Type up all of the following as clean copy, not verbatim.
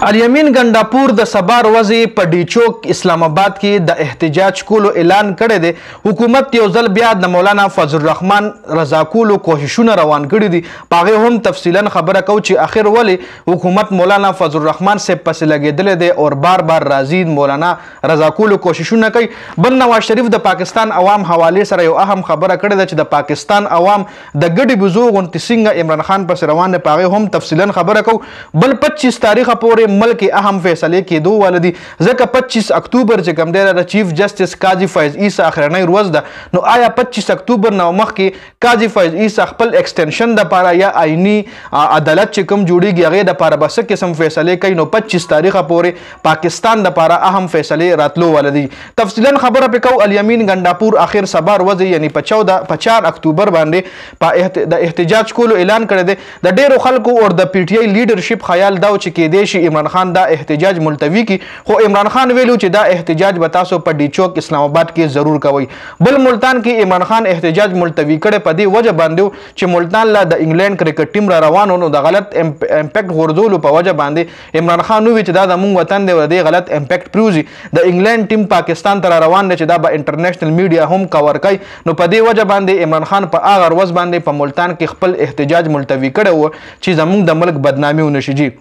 الیمین ګنډاپور د سبا ورځې په ډي چوک اسلام آباد کې د احتجاج کولو اعلان کړی دی. حکومت یو ځل بیا د مولانا فضل الرحمن رضا کولو کوششونه روان کړي دي. په هغې هم تفصیلا خبره کوو چې آخر ولې حکومت مولانا فضل الرحمن صاحب پسې لګېدلی دی او بار بار راځي مولانا رضا کولو کوششونه کوي. بل نواز شریف د پاکستان عوام حوالې سره یو اهم خبره کړې ده چې د پاکستان عوام د ګډې بزو غوندې څنګه عمران خان پسې روان دی. په هغې هم تفصیلا خبره کوو. بل 25 تاریخه پورې ملک اهم فیصلې کېدو واله دي ځکه 25 اکتوبر چې کوم دی د چیف جسټس قاضي فیض عیسی اخرنۍ ورځ ده. نو آیا 25 اکتوبر نه مخکې قاضي فیض عیسی خپل ایکسټنشن دپاره یا آئینی عدالت چې کوم جوړیږي هغې دپاره به څه قسم فیصلې کوي؟ نو 25 تاریخه پورې پاکستان دپاره اهم فیصلې راتلو واله دي. تفصیلا خبره پې کوو. الیمین ګنډاپور آخر سبا ورځې یعنې په 4 اکتوبر باندې د احتجاج کولو اعلان کړی دی. د ډېرو خلکو او د پی ټي آی لیډرشپ خیال دا و چې کېدی شي عمران خان دا احتجاج ملتوي کی، خو عمران خان ویلو چې دا احتجاج به تاسو په ډي چوک اسلام آباد کې ضرور کوئ. بل ملتان کې عمران خان احتجاج ملتوي کړی په دې وجه باندې چې ملتان لا د انګلینډ کرکټ ټیم را روان و، نو د غلط امپیکټ غورځولو په وجه باندې عمران خان وویل چې دا زموږ وطن دی او د دې غلط امپیکټ پریوزي. د انګلینډ ټیم پاکستان ته را روان دی چې دا به انټرنیشنل میډیا هم کور کوي. نو په دې وجه باندې عمران خان په هغه ورځ باندې په ملتان کې خپل احتجاج ملتوي کړی و چې زموږ د ملک بدنامي ونه شي.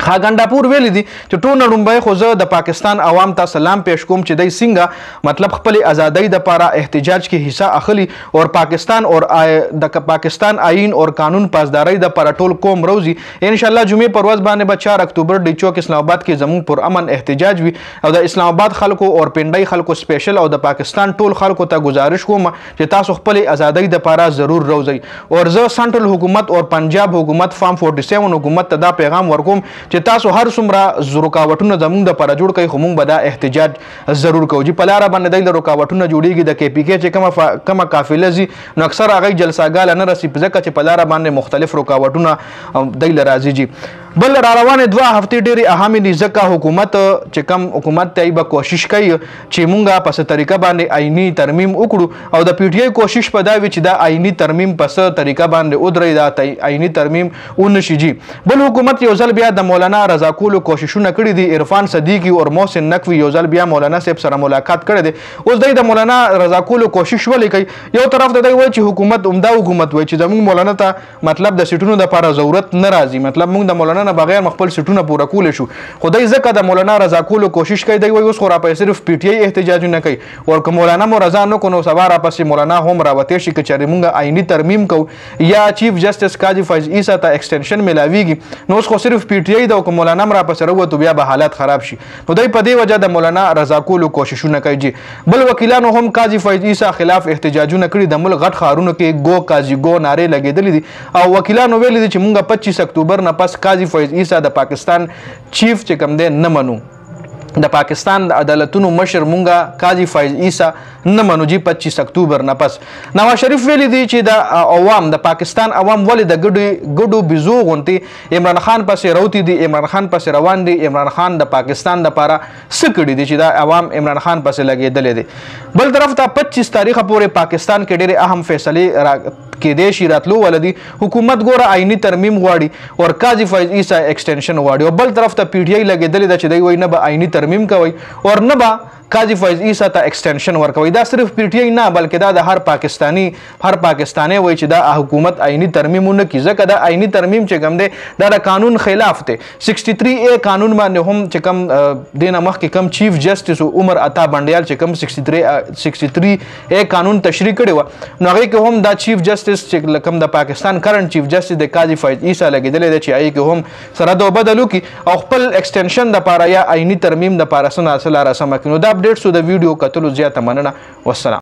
ګنډاپور ویلی دي چې ټول لومبۍ خو زه د پاکستان عوام ته سلام پیش کوم چې دی څنګه مطلب خپل ازادۍ دپاره احتجاج کې حصہ اخلي او پاکستان او د پاکستان آئین او قانون پاسدارۍ دپاره ټول قوم روزي. انشاءالله جمعې پر ورځ باندې به 4 اکتوبر ډي چوک اسلام آباد کې زموږ پر امن احتجاج وي او د اسلام آباد خلکو او پنډۍ خلکو سپیشل او د پاکستان ټول خلکو ته گزارش کوم چې تاسو خپل ازادۍ دپاره ضرور روزئ. او زه سنټرل حکومت او پنجاب حکومت فارم 47 حکومت ته دا پیغام ورکوم چې تاسو هر څومره رکاوټونه زموږ دپاره جوړ کړئ خو موږ به دا احتجاج ضرور کوو. چې په لاره باندې دی له رکاوټونه جوړېږي د کې پي کې چې کومه قافله ځي نو اکثر هغوی جلساګاله نه رسي ځکه چې په لاره باندې مختلف رکاوټونه دی له راځي جي. بل را روانې 2 هفتې ډېرې اهمې دي ځکه حکومت چې کوم حکومت ته به کوشش کوي چې مونږ په څه طریقه باندې آئیني ترمیم وکړو او د پی ټي آی کوشش په دا وي چې دا آئیني ترمیم په څه طریقه باندې ودرئ، دا آئیني ترمیم ونه شي جي. بل حکومت یو ځل بیا د مولانا رضا کولو کوششونه کړي دي. عرفان صدیقي او محسن نقوي یو ځل بیا مولانا صاحب سره ملاقات کړی دی. اوس دی د مولانا رضا کولو کوشش ولې کوي؟ یو طرف ته دی وایي چې حکومت عمده حکومت وایي چې زموږ مولانا ته مطلب د سیټونو دپاره ضرورت نه راځي، مطلب موږ د مولانا نه بغیر خپل سیټونه پوره کولی شو. خو دی ځکه د مولانا رضا کولو کوشش کوي. دی وایي اوس خو راپسې صرف پی ټي آی احتجاجونه کوي او که مولانا مو رضا نه کړو نو سبا راپسې مولانا هم راوتې شي که چېرې موږ آئیني ترمیم کوو یا چیف جسټس قاضي فیض عیسی ته ایکسټنشن میلاویږي نو اوس خو صرف پی ټي آی ده او که مولانا هم راپسې راووتو بیا به حالات خراب شي. نو دی په دې وجه د مولانا رضا کولو کوششونه کوي جي. بل وکیلانو هم قاضي فیض عیسی خلاف احتجاجونه کړي. د ملک غټ ښارونو کې ګو قاضي ګو نارې لګېدلې دي او وکیلانو ویلي دي چې موږ 25 اکتوبر نه پس قاضي فیض عیسی د پاکستان چیف چې کوم دی نه منو. د پاکستان د عدالتونو مشر مونږه قاضي فیض عیسی نه منو جي 25 اکتوبر نه پس. نواز شریف ویلي دي چې د عوام د پاکستان عوام ولې د ګډو بزو غوندې عمران خان پسې روتي دي، عمران خان پسې روان دي، عمران خان د پاکستان دپاره څه کړي دي چې دا عوام عمران خان پسې لګېدلی دي. بل طرف ته 25 تاریخه پورې پاکستان کې ډېرې اهم فیصلې کېدی شي راتلو واله دي. حکومت ګوره آئیني ترمیم غواړي او قاضي فیض عیسی ایکسټنشن غواړي او بل طرف ته پی ټي آی لګېدلې ده چې دی وایي نه به آئیني ترمیم کوي او نه به قاضي فیض عیسی ته ایکسټنشن ورکوي. دا صرف پی ټي آی نه بلکې دا د هر پاکستاني وایي چې دا حکومت آئیني ترمیم ونه کړي ځکه دا آئیني ترمیم چې کوم دی دا د قانون خلاف دی. 63A قانون باندې هم چې کوم دې نه مخکې کوم چیف جسټس عمر عطا بنډیال چې کوم 63A قانون تشریح کړی وه نو هغې کې هم دا چیف جسټس چې کوم د پاکستان کرنټ چیف جسټس د قاضي فیض عیسی لګېدلی دی چې هغې کې هم سره د بدل وکړي او خپل ایکسټنشن دپاره یا آئیني ترمیم دپاره څه ناڅه لاره سمه کړي. نو دا اپډیټس د ویډیو کتلو زیاته مننه. والسلام.